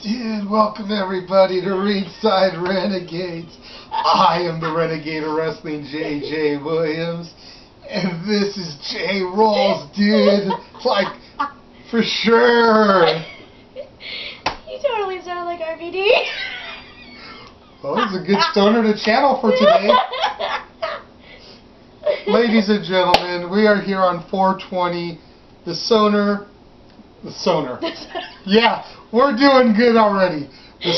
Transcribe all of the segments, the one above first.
And welcome everybody to Ringside Renegades. I am the Renegade of Wrestling, J.J. Williams, and this is J. Rolls, dude. Like, for sure. You totally sound like RVD. Well, it's a good stoner to channel for today. Ladies and gentlemen, we are here on 420. The Soner. Yeah, we're doing good already. The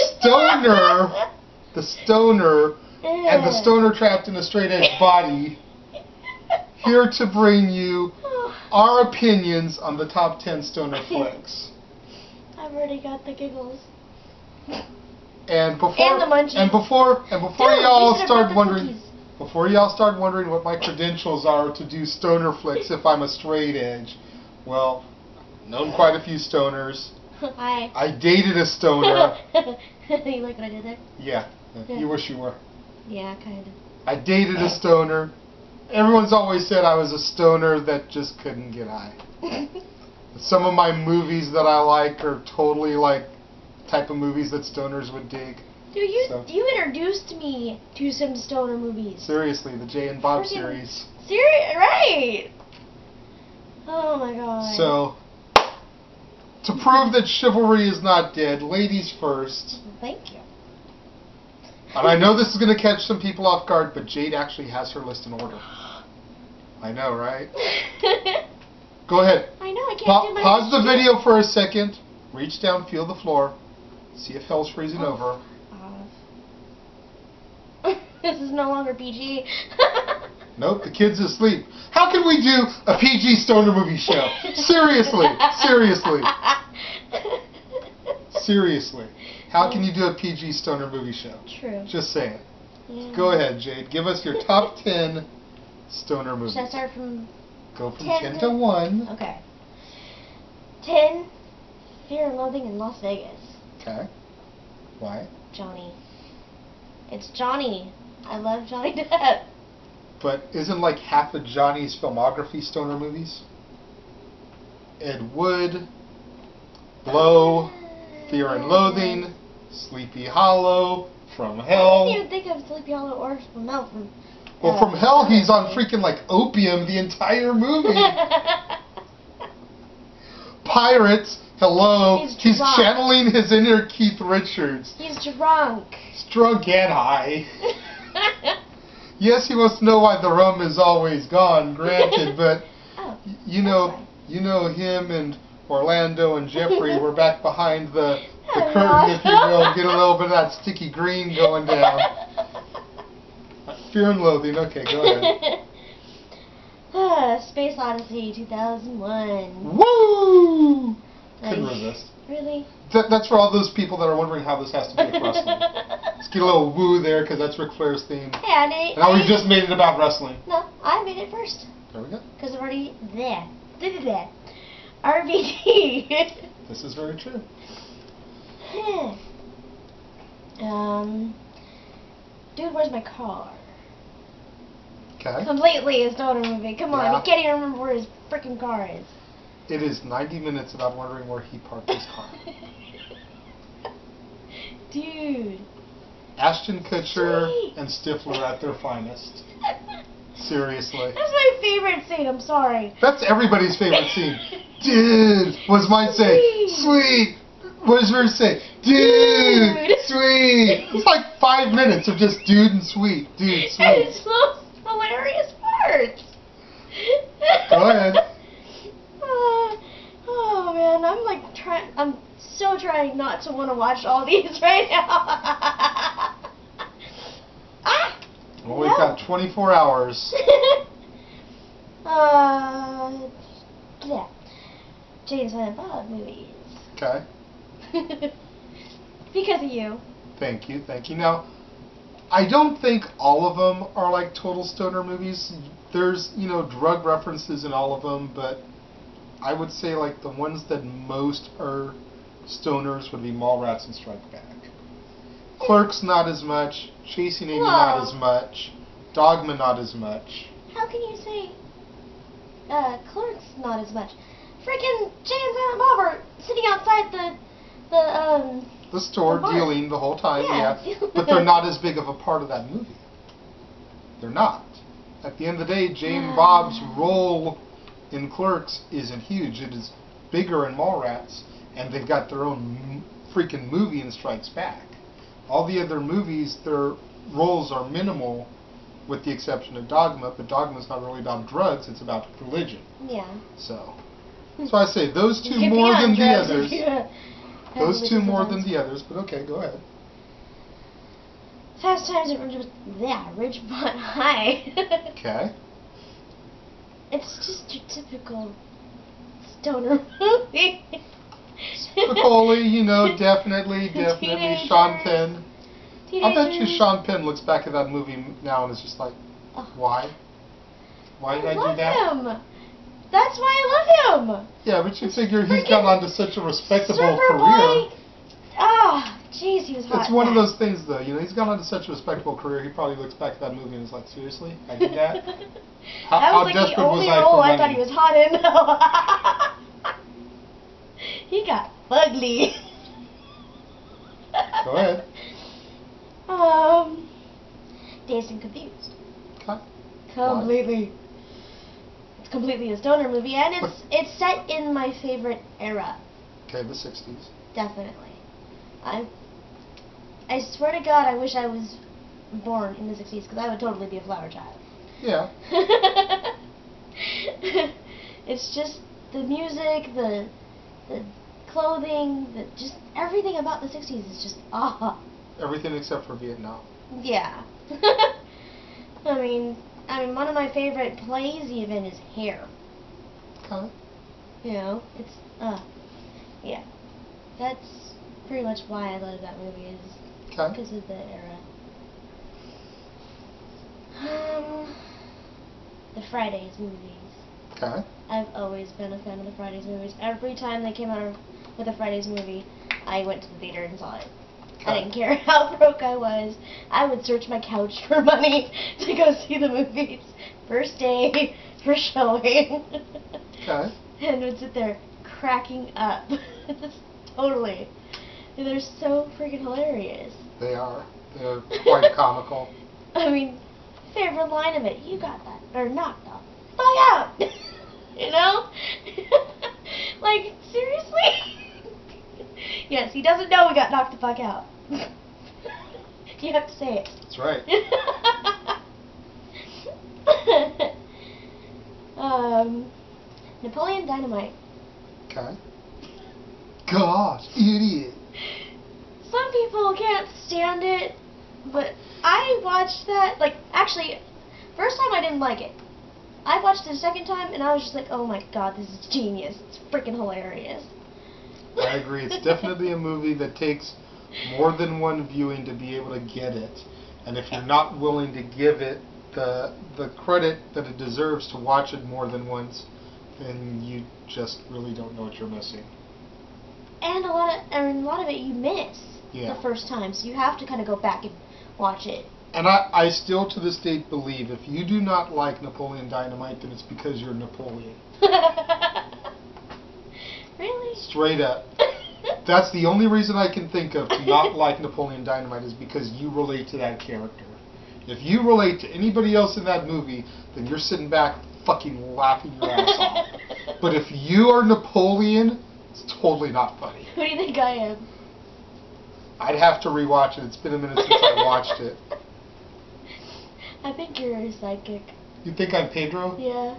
Stoner, and the Stoner trapped in a straight edge body, here to bring you our opinions on the top 10 stoner flicks. I've already got the giggles. And before And the munchies. before Dude, y'all start wondering what my credentials are to do stoner flicks if I'm a straight edge, well, I've known quite a few stoners. Hi. I dated a stoner. You like what I did there? Yeah, you wish you were. Yeah, kind of. I dated a stoner. Everyone's always said I was a stoner that just couldn't get high. Some of my movies that I like are totally like type of movies that stoners would dig. Dude, you introduced me to some stoner movies. Seriously, the Jay and Bob series. Right. Oh my god. So, to prove that chivalry is not dead, ladies first. Thank you. And I know this is going to catch some people off guard, but Jade actually has her list in order. I know, right? Go ahead. I know, I can't do my Pause the video for a second. Reach down, feel the floor. See if hell's freezing over. This is no longer PG. Nope, the kid's asleep. How can we do a PG stoner movie show? Seriously. How can you do a PG stoner movie show? True. Just say it. Yeah. Go ahead, Jade. Give us your top 10 stoner movies. Should I start from... Go from 10 to 1. Okay. 10, Fear and Loathing in Las Vegas. Okay. Why? Johnny. It's Johnny. I love Johnny Depp. But isn't like half of Johnny's filmography stoner movies? Ed Wood, Blow, Fear and Loathing, Sleepy Hollow, From Hell. I didn't even think of Sleepy Hollow or From Hell. From Hell, he's on freaking like opium the entire movie. Pirates, hello. He's channeling his inner Keith Richards. He's drunk. He's drunk and high. Yes, he wants to know why the rum is always gone, granted, but you know him and Orlando and Jeffrey were back behind the curtain, if you will, get a little bit of that sticky green going down. Fear and Loathing, okay, go ahead. Space Odyssey 2001. Woo! Couldn't resist. Really? That's for all those people that are wondering how this has to do with wrestling. Let's get a little woo there, because that's Ric Flair's theme. Yeah, now we've just made it about wrestling. No, I made it first. There we go. Because I'm already there. RVD. This is very true. Dude, where's my car? Okay. Completely a stoner movie. Come on, Yeah. he can't even remember where his freaking car is. It is 90 minutes about wondering where he parked his car. Dude. Ashton Kutcher and Stifler at their finest. Seriously. That's my favorite scene, I'm sorry. That's everybody's favorite scene. Dude! What does mine say? Sweet! What does yours say? Dude! Sweet! It's like 5 minutes of just dude and sweet. Dude, sweet. And it's the most hilarious part. Go ahead. Oh man, I'm so trying not to want to watch all these right now. Well, we've got 24 hours. Yeah. Jade and Silent Bob movies. Okay. Because of you. Thank you. Now, I don't think all of them are like total stoner movies. There's, drug references in all of them, but I would say like the ones that most are stoners would be Mallrats and Strike Back. Clerks not as much, Chasing Amy not as much, Dogma not as much. How can you say Clerks not as much? Freaking Jay and Silent Bob are sitting outside the the store bar. dealing the whole time, Yeah. but they're not as big of a part of that movie. They're not. At the end of the day, Jane and Bob's role in Clerks isn't huge. It is bigger in Mallrats, and they've got their own freaking movie in Strikes Back. All the other movies, their roles are minimal, with the exception of Dogma, but Dogma's not really about drugs, it's about religion. Yeah. So I say those two You more than can be the on drugs others. if you have Those two more religious than the others, but okay, go ahead. Fast Times at Ridgemont High. Okay. It's just your typical stoner movie. Spicoli, you know, definitely Teenagers. Sean Penn. I bet you Teenagers. Sean Penn looks back at that movie now and is just like, why? Why did I do that? I love him. That's why I love him. Yeah, but you figure he's gone on to such a respectable Stripper career. boy. Ah, jeez, he was hot. It's one of then. those things, though. You know, he's gone on to such a respectable career. He probably looks back at that movie and is like, seriously, I did that? That was like the desperate only was I role for I money? thought he was hot in. He got ugly. Go ahead. Dazed and Confused. Okay. Completely. It's completely a stoner movie, and it's set in my favorite era. Okay, the 60s. Definitely. I swear to God, I wish I was born in the 60s, because I would totally be a flower child. Yeah. It's just the music, the clothing, just everything about the 60s is just Everything except for Vietnam. Yeah. I mean, one of my favorite plays even is Hair. Okay. You know, it's yeah. That's pretty much why I love that movie is because of the era. The Fridays movies. Okay. I've always been a fan of the Fridays movies. Every time they came out with a Fridays movie, I went to the theater and saw it. I didn't care how broke I was. I would search my couch for money to go see the movies. First day, first showing. Okay. And would sit there cracking up. Totally. And they're so freaking hilarious. They are. They're quite comical. I mean, favorite line of it, you got that, or knocked the fuck out. You know? Like, seriously? Yes, he doesn't know we got knocked the fuck out. You have to say it. That's right. Napoleon Dynamite. Okay. Gosh, idiot. Some people can't stand it, but I watched that, actually, first time I didn't like it. I watched it a second time, and I was just like, oh my god, this is genius. It's freaking hilarious. I agree. It's definitely a movie that takes more than one viewing to be able to get it. And if you're not willing to give it the credit that it deserves to watch it more than once, then you just really don't know what you're missing. And a lot of it you miss Yeah. the first time, so you have to kind of go back and watch it. And I still to this date believe if you do not like Napoleon Dynamite, then it's because you're Napoleon. Really? Straight up. That's the only reason I can think of to not like Napoleon Dynamite is because you relate to that character. If you relate to anybody else in that movie, then you're sitting back fucking laughing your ass off. But if you are Napoleon, it's totally not funny. Who do you think I am? I'd have to rewatch it. It's been a minute since I watched it. I think you're a sidekick. You think I'm Pedro? Yeah.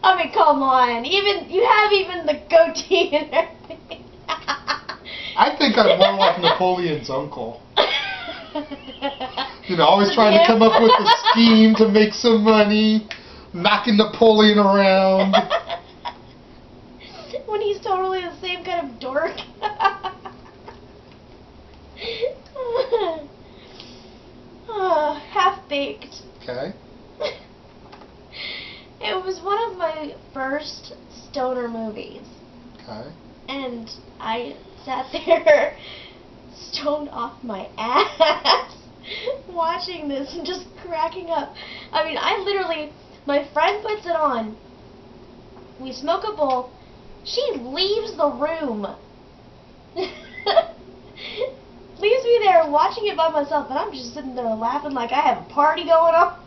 I mean, come on. You have even the goatee and everything. I think I'm more like Napoleon's uncle. You know, always trying to come up with a scheme to make some money, knocking Napoleon around. When he's totally the same kind of dork. Half-Baked. Okay. It was one of my first stoner movies. Okay. And I sat there stoned off my ass watching this and just cracking up. I mean, my friend puts it on. We smoke a bowl. She leaves the room. watching it by myself, and I'm just sitting there laughing like I have a party going on.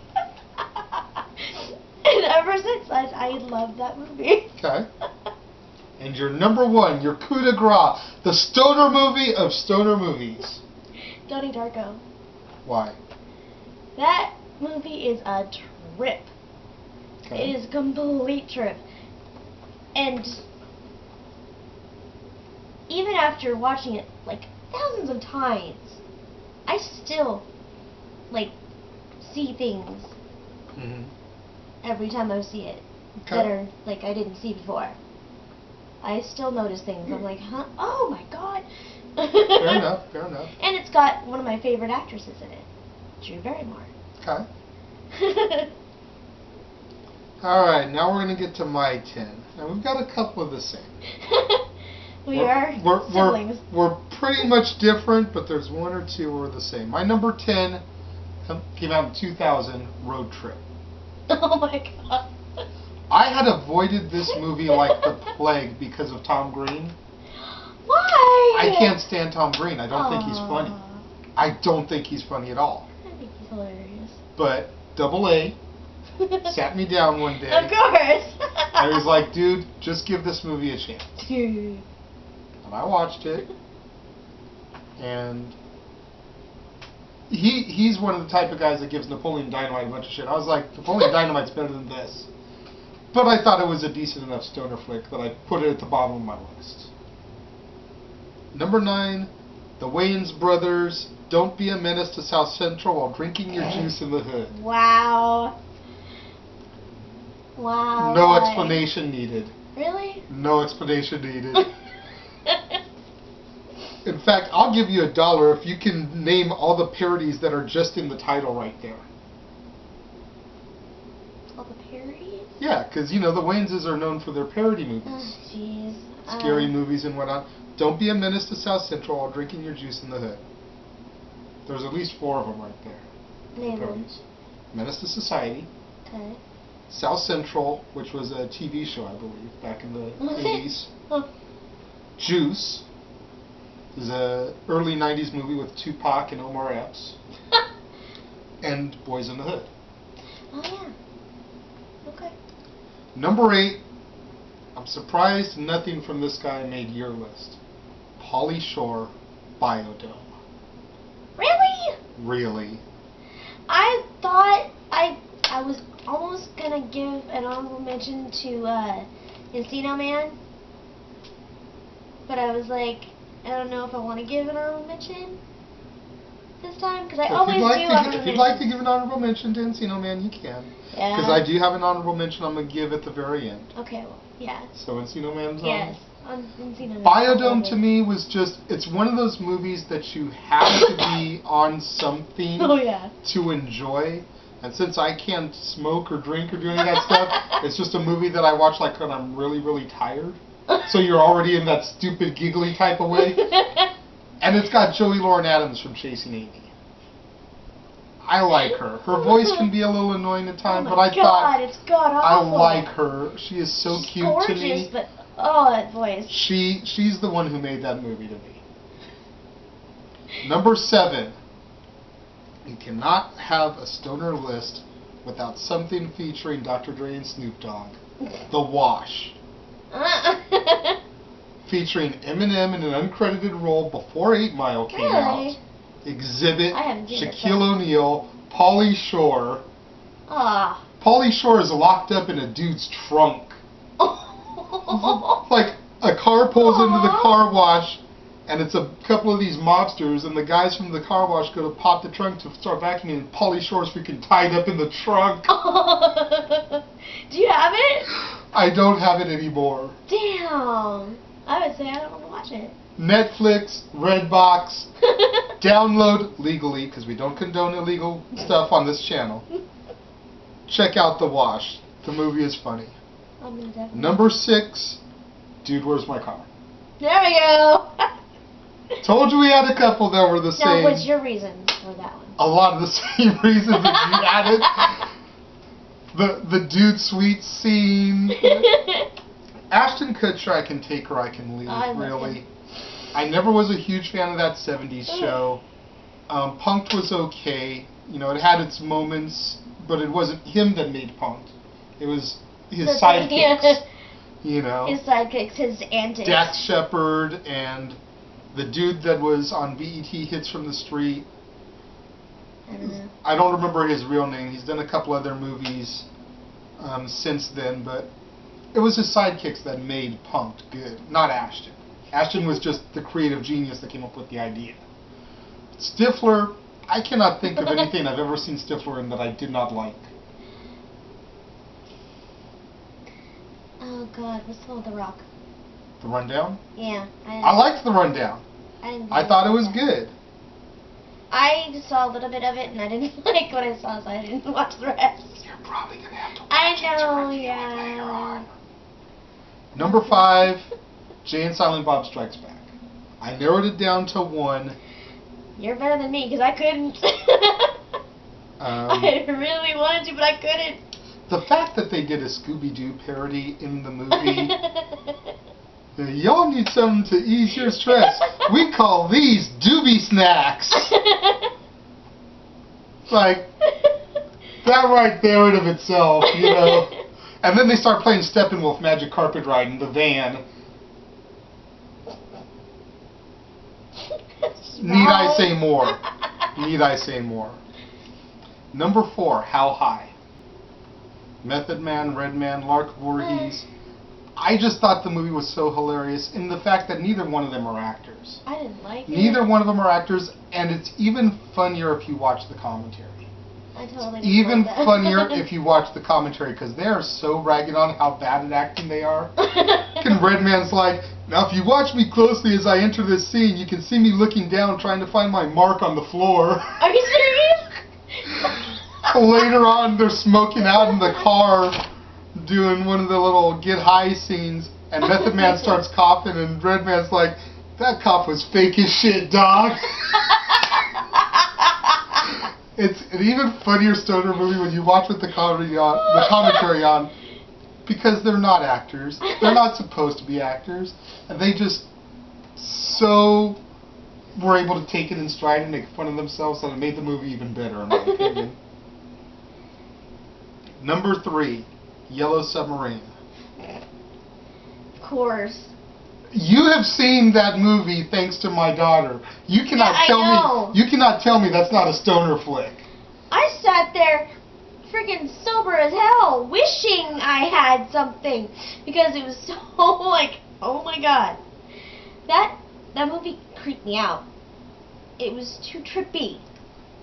And ever since, I love that movie. Okay. And your number one, your coup de grace, the stoner movie of stoner movies. Donnie Darko. Why? That movie is a trip. Okay. It is a complete trip. And even after watching it like thousands of times, I still like see things every time I see it that are like I didn't see before. I still notice things. I'm like, huh? Oh my god. Fair enough, fair enough. And it's got one of my favorite actresses in it, Drew Barrymore. Okay. Alright, now we're going to get to my 10. Now we've got a couple of the same. we're siblings. We're pretty much different, but there's one or two who are the same. My number 10 came out in 2000, Road Trip. Oh my god. I had avoided this movie like the plague because of Tom Green. Why? I can't stand Tom Green. I don't think he's funny. I don't think he's funny at all. I think he's hilarious. But Double A sat me down one day. Of course. I was like, dude, just give this movie a chance. Dude. And I watched it. And he's one of the type of guys that gives Napoleon Dynamite a bunch of shit. I was like, Napoleon Dynamite's better than this. But I thought it was a decent enough stoner flick that I put it at the bottom of my list. Number 9, the Wayans brothers, Don't Be a Menace to South Central While Drinking Your Juice in the Hood. Wow. Wow. No explanation needed. Really? No explanation needed. In fact, I'll give you $1 if you can name all the parodies that are just in the title right there. All the parodies? Yeah, because, you know, the Wayneses are known for their parody movies. Oh, jeez. Scary movies and whatnot. Don't Be a Menace to South Central While Drinking Your Juice in the Hood. There's at least 4 of them right there. Name them. Parodies. Menace to Society. Okay. South Central, which was a TV show, I believe, back in the 80s. Oh. Juice is a early 90s movie with Tupac and Omar Epps. And Boys in the Hood. Oh, yeah. Okay. Number 8, I'm surprised nothing from this guy made your list. Pauly Shore, Biodome. Really? Really? I thought I was almost gonna give an honorable mention to Encino Man, but I was like, I don't know if I want to give an honorable mention this time because I always do honorable mentions. If you'd like to give an honorable mention to Encino Man, you can. Yeah. Because I do have an honorable mention I'm going to give at the very end. Okay, well, yeah. So Encino Man's on. Yes, Encino Man. Biodome to me was just, it's one of those movies that you have to be on something to enjoy. And since I can't smoke or drink or do any of that stuff, it's just a movie that I watch like when I'm really, really tired. So you're already in that stupid giggly type of way. And it's got Joey Lauren Adams from Chasing Amy. I like her. Her voice can be a little annoying at times, but I thought it's god-awful. I like her. She is so She's cute gorgeous, to me. But oh, that voice. She's the one who made that movie to me. Number 7. You cannot have a stoner list without something featuring Dr. Dre and Snoop Dogg. The Wash. Featuring Eminem in an uncredited role before 8 Mile came out. Exhibit, Shaquille O'Neal, Pauly Shore. Ah. Pauly Shore is locked up in a dude's trunk. Like, a car pulls into the car wash, and it's a couple of these mobsters, and the guys from the car wash go to pop the trunk to start vacuuming, and Pauly Shore's freaking tied up in the trunk. Do you have it? I don't have it anymore. Damn. I would say I don't want to watch it. Netflix, Redbox, download legally, because we don't condone illegal stuff on this channel. Check out The Wash. The movie is funny. I'm gonna definitely. Number 6, Dude, Where's My Car? There we go. Told you we had a couple that were the same. Now, what's your reason for that one? A lot of the same reasons that you had it. The dude sweet scene. Ashton Kutcher, I can take or I can leave, really. I never was a huge fan of that 70s show. Punk'd was okay. You know, it had its moments, but it wasn't him that made Punk'd. It was his sidekicks. You know, his sidekicks, his antics. Dax Shepard and the dude that was on BET Hits from the Street. I don't know. I don't remember his real name. He's done a couple other movies since then, but it was his sidekicks that made Punk'd good, not Ashton. Ashton was just the creative genius that came up with the idea. Stifler, I cannot think of anything I've ever seen Stifler in that I did not like. Oh God, what's the one with The Rock? The Rundown? Yeah. I liked The Rundown. I thought it was good. I just saw a little bit of it and I didn't like what I saw, so I didn't watch the rest. You're probably going to have to watch I it know, later yeah. on. Number 5, Jay and Silent Bob Strikes Back. I narrowed it down to 1. You're better than me, because I couldn't. I really wanted to, but I couldn't. The fact that they did a Scooby-Doo parody in the movie... Y'all need something to ease your stress. We call these doobie snacks. Like, that right there in of itself, you know. And then they start playing Steppenwolf Magic Carpet Ride in the van. Need I say more? Need I say more? Number 4, How High? Method Man, Redman, Lark Voorhees. I just thought the movie was so hilarious in the fact that neither one of them are actors. I didn't like it. Neither one of them are actors, and it's even funnier if you watch the commentary. I totally It's even like that. funnier if you watch the commentary, because they are so ragging on how bad at acting they are. And Redman's like, now if you watch me closely as I enter this scene, you can see me looking down trying to find my mark on the floor. Are you serious? Later on, they're smoking out in the car, doing one of the little get high scenes, and Method Man starts coughing, and Redman's like, that cough was fake as shit, dog. It's an even funnier stoner movie when you watch with the commentary on, because they're not actors. They're not supposed to be actors, and they just so were able to take it in stride and make fun of themselves that it made the movie even better, in my opinion. Number 3, Yellow Submarine. Of course. You have seen that movie thanks to my daughter. You cannot tell me that's not a stoner flick. I sat there freaking sober as hell, wishing I had something, because it was so like, oh my God. That movie creeped me out. It was too trippy.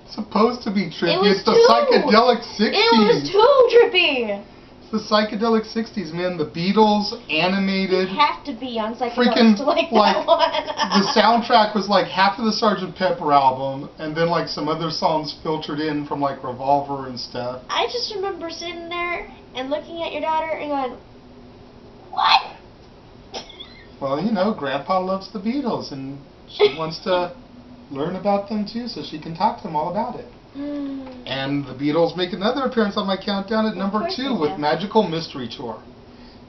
It's supposed to be trippy. It was It's the psychedelic 60s. It was too trippy. The psychedelic 60s, man. The Beatles, animated. You have to be on psychedelics Freaking, to like that one. The soundtrack was like half of the Sgt. Pepper album, and then like some other songs filtered in from like Revolver and stuff. I just remember sitting there and looking at your daughter and going, what? Well, you know, Grandpa loves the Beatles, and she wants to learn about them too, so she can talk to them all about it. And the Beatles make another appearance on my countdown at number 2 with Magical Mystery Tour.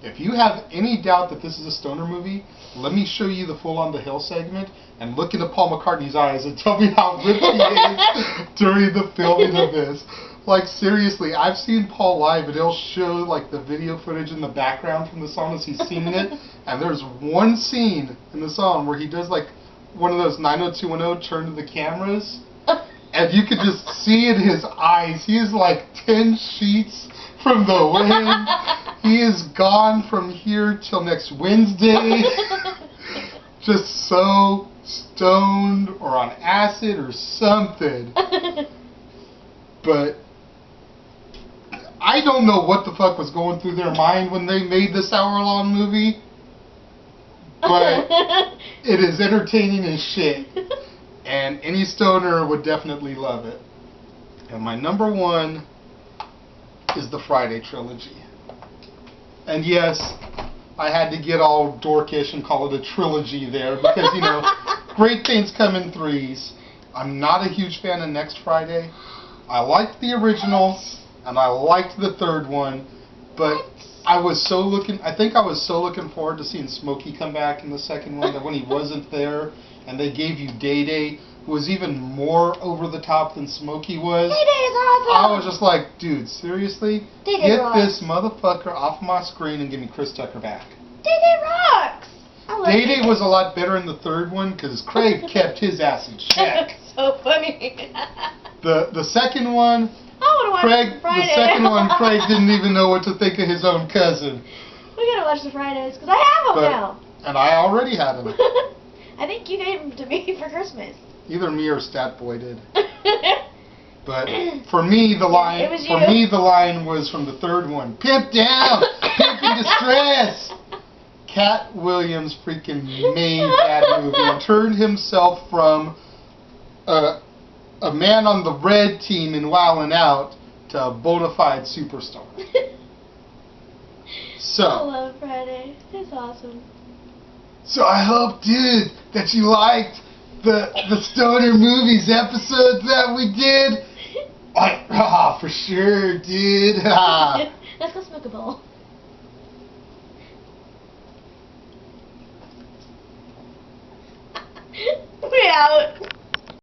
If you have any doubt that this is a stoner movie, let me show you the Full on the Hill segment and look into Paul McCartney's eyes and tell me how ripped he is during the filming of this. Like, seriously, I've seen Paul live, and he'll show like the video footage in the background from the song as he's singing it, and there's one scene in the song where he does like one of those 90210 turn to the cameras, and you could just see in his eyes, he is like 10 sheets from the wind. He is gone from here till next Wednesday. Just so stoned or on acid or something. But I don't know what the fuck was going through their mind when they made this hour-long movie. But it is entertaining as shit. And any stoner would definitely love it. And my number 1 is the Friday trilogy. And yes, I had to get all dorkish and call it a trilogy there because, you know, great things come in 3s. I'm not a huge fan of Next Friday. I liked the original, and I liked the 3rd one, but I think I was so looking forward to seeing Smokey come back in the 2nd one that when he wasn't there and they gave you Day Day, was even more over the top than Smokey was. Day Day is awesome! I was just like, dude, seriously? Day Day Get rocks. this motherfucker off my screen and give me Chris Tucker back. Day Day rocks! I love Day Day was a lot better in the third one because Craig kept his ass in check. So funny. The second one, I want to watch Craig. the Friday. The second one, Craig didn't even know what to think of his own cousin. We gotta watch the Fridays because I have them now. And I already had him. I think you gave them to me for Christmas. Either me or Stat Boy did. But for me, the line it was for you. me the line was from the third one. Pimp down, pimp in distress. Cat Williams freaking made that movie and turned himself from a man on the red team in Wildin' Out to a bona fide superstar. So. I love Friday. It's awesome. So I hope, dude, that you liked the Stoner Movies episodes that we did. For sure, dude. Let's go smoke a bowl. We out.